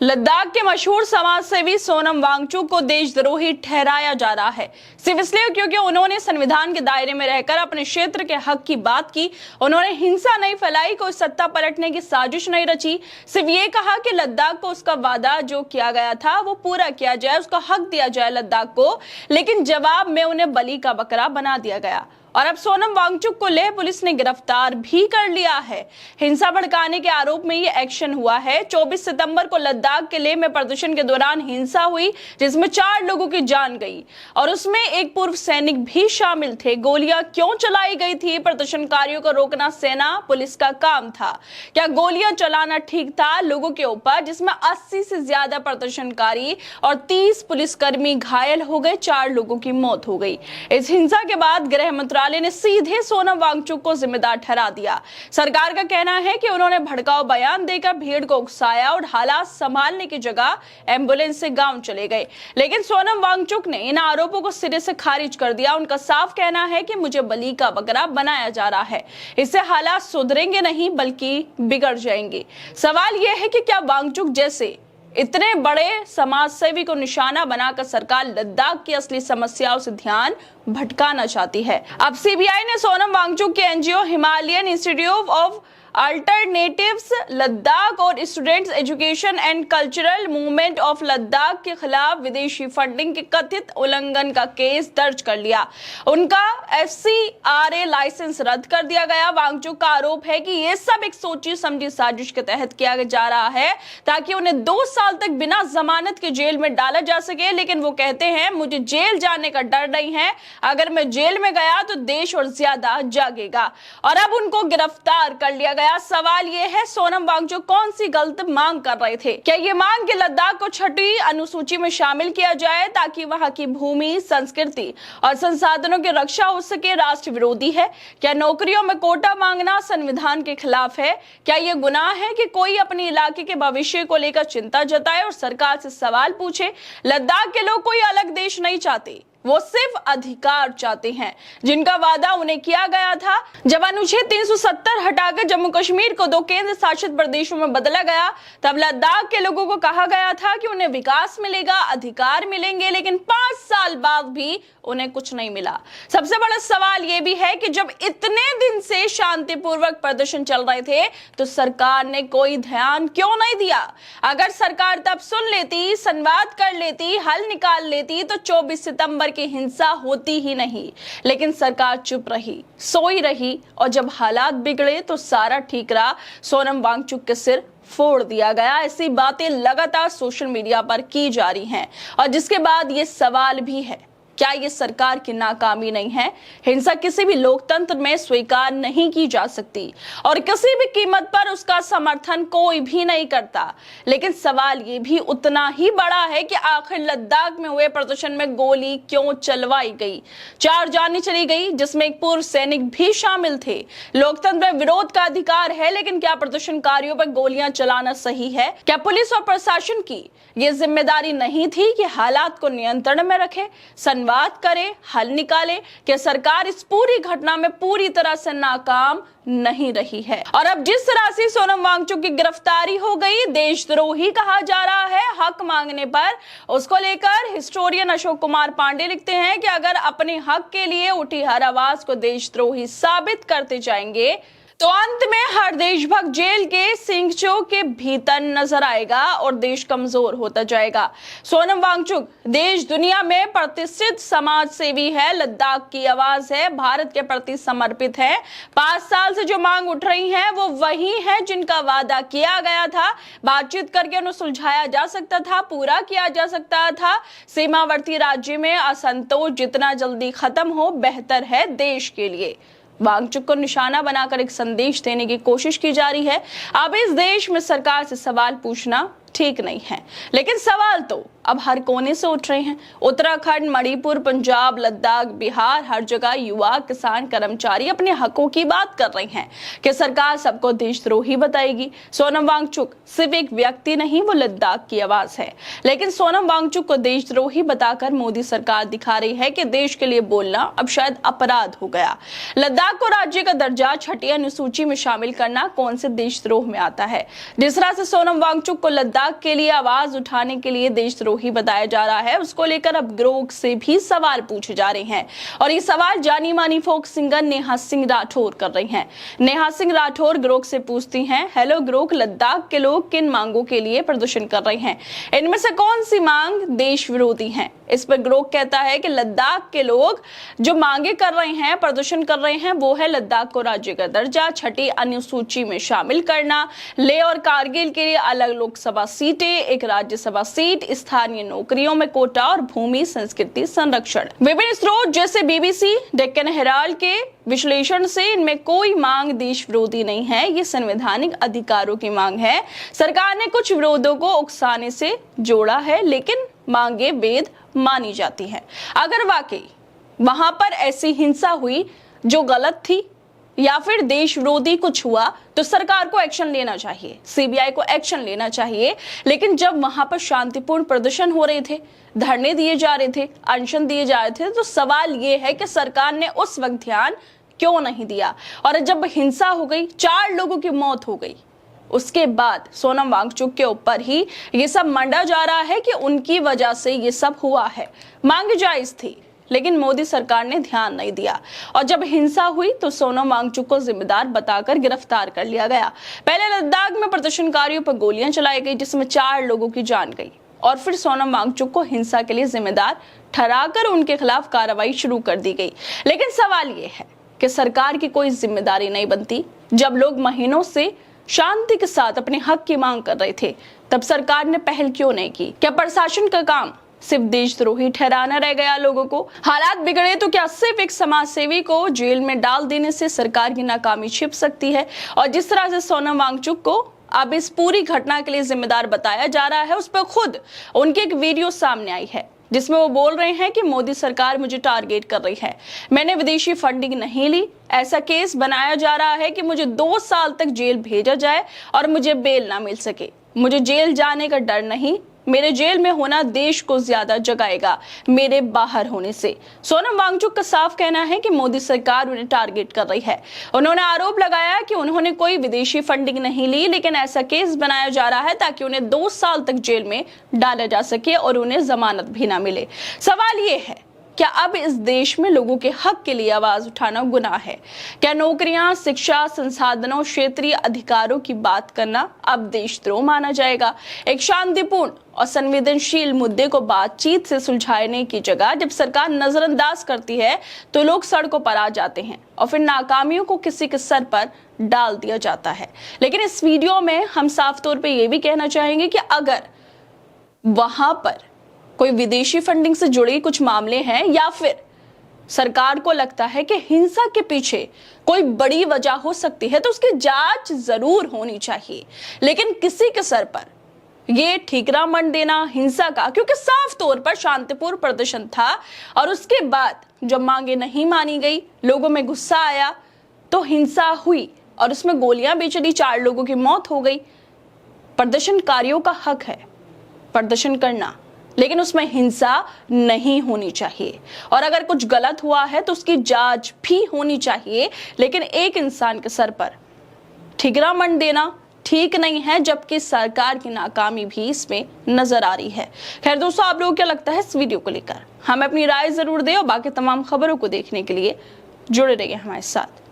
लद्दाख के मशहूर समाज सेवी सोनम वांगचुक को देशद्रोही ठहराया जा रहा है, सिर्फ इसलिए क्योंकि उन्होंने संविधान के दायरे में रहकर अपने क्षेत्र के हक की बात की। उन्होंने हिंसा नहीं फैलाई, कोई सत्ता पलटने की साजिश नहीं रची। सिर्फ ये कहा कि लद्दाख को उसका वादा जो किया गया था वो पूरा किया जाए, उसका हक दिया जाए लद्दाख को, लेकिन जवाब में उन्हें बलि का बकरा बना दिया गया। और अब सोनम वांगचुक को लेह पुलिस ने गिरफ्तार भी कर लिया है। हिंसा भड़काने के आरोप में ये एक्शन हुआ है। 24 सितंबर को लद्दाख के लेह में प्रदर्शन के दौरान हिंसा हुई, जिसमें 4 लोगों की जान गई और उसमें एक पूर्व सैनिक भी शामिल थे। गोलियां क्यों चलाई गई थी? प्रदर्शनकारियों को रोकना सेना पुलिस का काम था। क्या गोलियां चलाना ठीक था लोगों के ऊपर, जिसमें 80 से ज्यादा प्रदर्शनकारी और 30 पुलिसकर्मी घायल हो गए, 4 लोगों की मौत हो गई। इस हिंसा के बाद गृह मंत्रालय ने सीधे सोनम वांगचुक को जिम्मेदार ठहरा दिया। सरकार का कहना है कि उन्होंने भड़काऊ बयान देकर भीड़ को उकसाया और हालात संभालने की जगह एम्बुलेंस से गांव चले गए। लेकिन सोनम वांगचुक ने इन आरोपों को सिरे से खारिज कर दिया। उनका साफ कहना है कि मुझे बलि का बकरा बनाया जा रहा है। इससे हालात सुधरेंगे नहीं बल्कि बिगड़ जाएंगे। सवाल यह है कि क्या वांगचुक जैसे इतने बड़े समाज सेवी को निशाना बनाकर सरकार लद्दाख की असली समस्याओं से ध्यान भटकाना चाहती है? अब सीबीआई ने सोनम वांगचुक के NGO Himalayan Institute of Alternatives Ladakh और Students Education and Cultural Movement of Ladakh के खिलाफ विदेशी फंडिंग के कथित उल्लंघन का केस दर्ज कर लिया। उनका FCRA लाइसेंस रद्द कर दिया गया। वांगचुक का आरोप है कि यह सब एक सोची समझी साजिश के तहत किया जा रहा है ताकि उन्हें 2 साल तक बिना जमानत के जेल में डाला जा सके। लेकिन वो कहते हैं मुझे जेल जाने का डर नहीं है, अगर मैं जेल में गया तो देश और ज्यादा जागेगा। और अब उनको गिरफ्तार कर लिया गया। सवाल यह है, सोनम वांगचुक कौन सी गलत मांग कर रहे थे? क्या ये मांग कि लद्दाख को 6वीं अनुसूची में शामिल किया जाए ताकि वहां की भूमि, संस्कृति और संसाधनों की रक्षा हो सके, राष्ट्र विरोधी है? क्या नौकरियों में कोटा मांगना संविधान के खिलाफ है? क्या यह गुनाह है कि कोई अपने इलाके के भविष्य को लेकर चिंता जताए और सरकार से सवाल पूछे? लद्दाख के लोग कोई अलग देश नहीं चाहते, वो सिर्फ अधिकार चाहते हैं जिनका वादा उन्हें किया गया था। जब अनुच्छेद 370 हटाकर जम्मू कश्मीर को 2 केंद्र शासित प्रदेशों में बदला गया, तब लद्दाख के लोगों को कहा गया था कि उन्हें विकास मिलेगा, अधिकार मिलेंगे, लेकिन 5 साल बाद भी उन्हें कुछ नहीं मिला। सबसे बड़ा सवाल यह भी है कि जब इतने दिन से शांतिपूर्वक प्रदर्शन चल रहे थे तो सरकार ने कोई ध्यान क्यों नहीं दिया? अगर सरकार तब सुन लेती, संवाद कर लेती, हल निकाल लेती तो 24 सितंबर की हिंसा होती ही नहीं। लेकिन सरकार चुप रही, सोई रही और जब हालात बिगड़े तो सारा ठीक रहा। सोनम वांगचुक के सिर फोड़ दिया गया। ऐसी बातें लगातार सोशल मीडिया पर की जा रही हैं और जिसके बाद ये सवाल भी है, क्या ये सरकार की नाकामी नहीं है? हिंसा किसी भी लोकतंत्र में स्वीकार नहीं की जा सकती और किसी भी कीमत पर उसका समर्थन कोई भी नहीं करता। लेकिन सवाल ये भी उतना ही बड़ा है कि आखिर लद्दाख में हुए प्रदर्शन में गोली क्यों चलवाई गई? 4 जानें चली गई, जिसमें एक पूर्व सैनिक भी शामिल थे। लोकतंत्र में विरोध का अधिकार है, लेकिन क्या प्रदर्शनकारियों पर गोलियां चलाना सही है? क्या पुलिस और प्रशासन की ये जिम्मेदारी नहीं थी कि हालात को नियंत्रण में रखे, बात करे, हल निकाले? कि सरकार इस पूरी घटना में पूरी तरह से नाकाम नहीं रही है। और अब जिस तरह से सोनम वांगचुक की गिरफ्तारी हो गई, देशद्रोही कहा जा रहा है हक मांगने पर। उसको लेकर हिस्टोरियन अशोक कुमार पांडे लिखते हैं कि अगर अपने हक के लिए उठी हर आवाज को देशद्रोही साबित करते जाएंगे तो अंत में हर देशभक्त जेल के सिंगचों के भीतर नजर आएगा और देश कमजोर होता जाएगा। सोनम वांगचुक देश दुनिया में प्रतिष्ठित समाज सेवी है, लद्दाख की आवाज है, भारत के प्रति समर्पित है। 5 साल से जो मांग उठ रही है वो वही है जिनका वादा किया गया था। बातचीत करके उन्हें सुलझाया जा सकता था, पूरा किया जा सकता था। सीमावर्ती राज्य में असंतोष जितना जल्दी खत्म हो बेहतर है देश के लिए। वांगचुक को निशाना बनाकर एक संदेश देने की कोशिश की जा रही है। अब इस देश में सरकार से सवाल पूछना ठीक नहीं है, लेकिन सवाल तो अब हर कोने से उठ रहे हैं। उत्तराखंड, मणिपुर, पंजाब, लद्दाख, बिहार, हर जगह युवा, किसान, कर्मचारी अपने हकों की बात कर रहे हैं कि सरकार सबको देशद्रोही बताएगी। सोनम वांगचुक सिर्फ एक व्यक्ति नहीं, वो लद्दाख की आवाज है। लेकिन सोनम वांगचुक को देशद्रोही बताकर मोदी सरकार दिखा रही है कि देश के लिए बोलना अब शायद अपराध हो गया। लद्दाख को राज्य का दर्जा 6वीं अनुसूची में शामिल करना कौन से देशद्रोह में आता है? जिस तरह से सोनम वांगचुक को लद्दाख लद्दाख के लिए आवाज उठाने के लिए देशद्रोही बताया जा रहा है, उसको लेकर अब ग्रोक से भी सवाल पूछे जा रहे हैं। और ये सवाल जानी मानी फोक सिंगर नेहा सिंह राठौर कर रही हैं। नेहा सिंह राठौर ग्रोक से पूछती हैं, हेलो ग्रोक, लद्दाख के लोग किन मांगों के लिए प्रदर्शन कर रहे हैं? इनमें से कौन सी मांग देश विरोधी है? इस पर ग्रोक कहता है कि लद्दाख के लोग जो मांगे कर रहे हैं, प्रदर्शन कर रहे हैं, वो है लद्दाख को राज्य का दर्जा, छठी अनुसूची में शामिल करना, लेह और कारगिल के लिए अलग लोकसभा सीटें, एक राज्यसभा सीट, स्थानीय नौकरियों में कोटा और भूमि संस्कृति संरक्षण। विभिन्न स्रोत जैसे बीबीसी, डेक्कन हेराल्ड के विश्लेषण से इनमें कोई मांग देश विरोधी नहीं है, ये संवैधानिक अधिकारों की मांग है। सरकार ने कुछ विरोधों को उकसाने से जोड़ा है, लेकिन मांगे वेद मानी जाती है। अगर वाकई वहां पर ऐसी हिंसा हुई जो गलत थी या फिर देश विरोधी कुछ हुआ तो सरकार को एक्शन लेना चाहिए, सीबीआई को एक्शन लेना चाहिए। लेकिन जब वहां पर शांतिपूर्ण प्रदर्शन हो रहे थे, धरने दिए जा रहे थे, अनशन दिए जा रहे थे, तो सवाल ये है कि सरकार ने उस वक्त ध्यान क्यों नहीं दिया? और जब हिंसा हो गई, 4 लोगों की मौत हो गई, उसके बाद सोनम वांगचुक के ऊपर ही ये सब मंडा जा रहा है कि उनकी वजह से ये सब हुआ है। मांग जायज थी, लेकिन मोदी सरकार ने ध्यान नहीं दिया और जब हिंसा हुई तो सोनम वांगचुक को जिम्मेदार बताकर गिरफ्तार कर लिया गया। पहले लद्दाख में प्रदर्शनकारियों पर गोलियां चलाई गई, जिसमें 4 लोगों की जान गई, और फिर सोनम वांगचुक को हिंसा के लिए जिम्मेदार ठहराकर उनके खिलाफ कार्रवाई शुरू कर दी गई। लेकिन सवाल ये है कि सरकार की कोई जिम्मेदारी नहीं बनती। जब लोग महीनों से शांति के साथ अपने हक की मांग कर रहे थे, तब सरकार ने पहल क्यों नहीं की? क्या प्रशासन का काम सिर्फ देशद्रोही ठहराना रह गया लोगों को? हालात बिगड़े तो क्या सिर्फ एक समाज सेवी को जेल में डाल देने से सरकार की नाकामी छिप सकती है? और जिस तरह से सोनम वांगचुक को अब इस पूरी घटना के लिए जिम्मेदार बताया जा रहा है, उस पर खुद उनकी एक वीडियो सामने आई है जिसमें वो बोल रहे हैं कि मोदी सरकार मुझे टारगेट कर रही है, मैंने विदेशी फंडिंग नहीं ली। ऐसा केस बनाया जा रहा है कि मुझे 2 साल तक जेल भेजा जाए और मुझे बेल ना मिल सके। मुझे जेल जाने का डर नहीं, मेरे जेल में होना देश को ज्यादा जगाएगा मेरे बाहर होने से। सोनम वांगचुक का साफ कहना है कि मोदी सरकार उन्हें टारगेट कर रही है। उन्होंने आरोप लगाया कि उन्होंने कोई विदेशी फंडिंग नहीं ली, लेकिन ऐसा केस बनाया जा रहा है ताकि उन्हें 2 साल तक जेल में डाला जा सके और उन्हें जमानत भी ना मिले। सवाल ये है, क्या अब इस देश में लोगों के हक के लिए आवाज उठाना गुनाह है? क्या नौकरियां, शिक्षा, संसाधनों, क्षेत्रीय अधिकारों की बात करना अब देशद्रोह माना जाएगा? एक शांतिपूर्ण और संवेदनशील मुद्दे को बातचीत से सुलझाने की जगह जब सरकार नजरअंदाज करती है तो लोग सड़कों पर आ जाते हैं और फिर नाकामियों को किसी के सर पर डाल दिया जाता है। लेकिन इस वीडियो में हम साफ तौर पर यह भी कहना चाहेंगे कि अगर वहां पर कोई विदेशी फंडिंग से जुड़े कुछ मामले हैं या फिर सरकार को लगता है कि हिंसा के पीछे कोई बड़ी वजह हो सकती है, तो उसकी जांच जरूर होनी चाहिए। लेकिन किसी के सर पर ये ठीकरा मत देना हिंसा का, क्योंकि साफ तौर पर शांतिपूर्ण प्रदर्शन था और उसके बाद जब मांगे नहीं मानी गई, लोगों में गुस्सा आया तो हिंसा हुई और उसमें गोलियां भी चली, 4 लोगों की मौत हो गई। प्रदर्शनकारियों का हक है प्रदर्शन करना, लेकिन उसमें हिंसा नहीं होनी चाहिए। और अगर कुछ गलत हुआ है तो उसकी जांच भी होनी चाहिए। लेकिन एक इंसान के सर पर ठिकरा मत देना ठीक नहीं है, जबकि सरकार की नाकामी भी इसमें नजर आ रही है। खैर दोस्तों, आप लोगों को क्या लगता है इस वीडियो को लेकर? हमें अपनी राय जरूर दें और बाकी तमाम खबरों को देखने के लिए जुड़े रहिए हमारे साथ।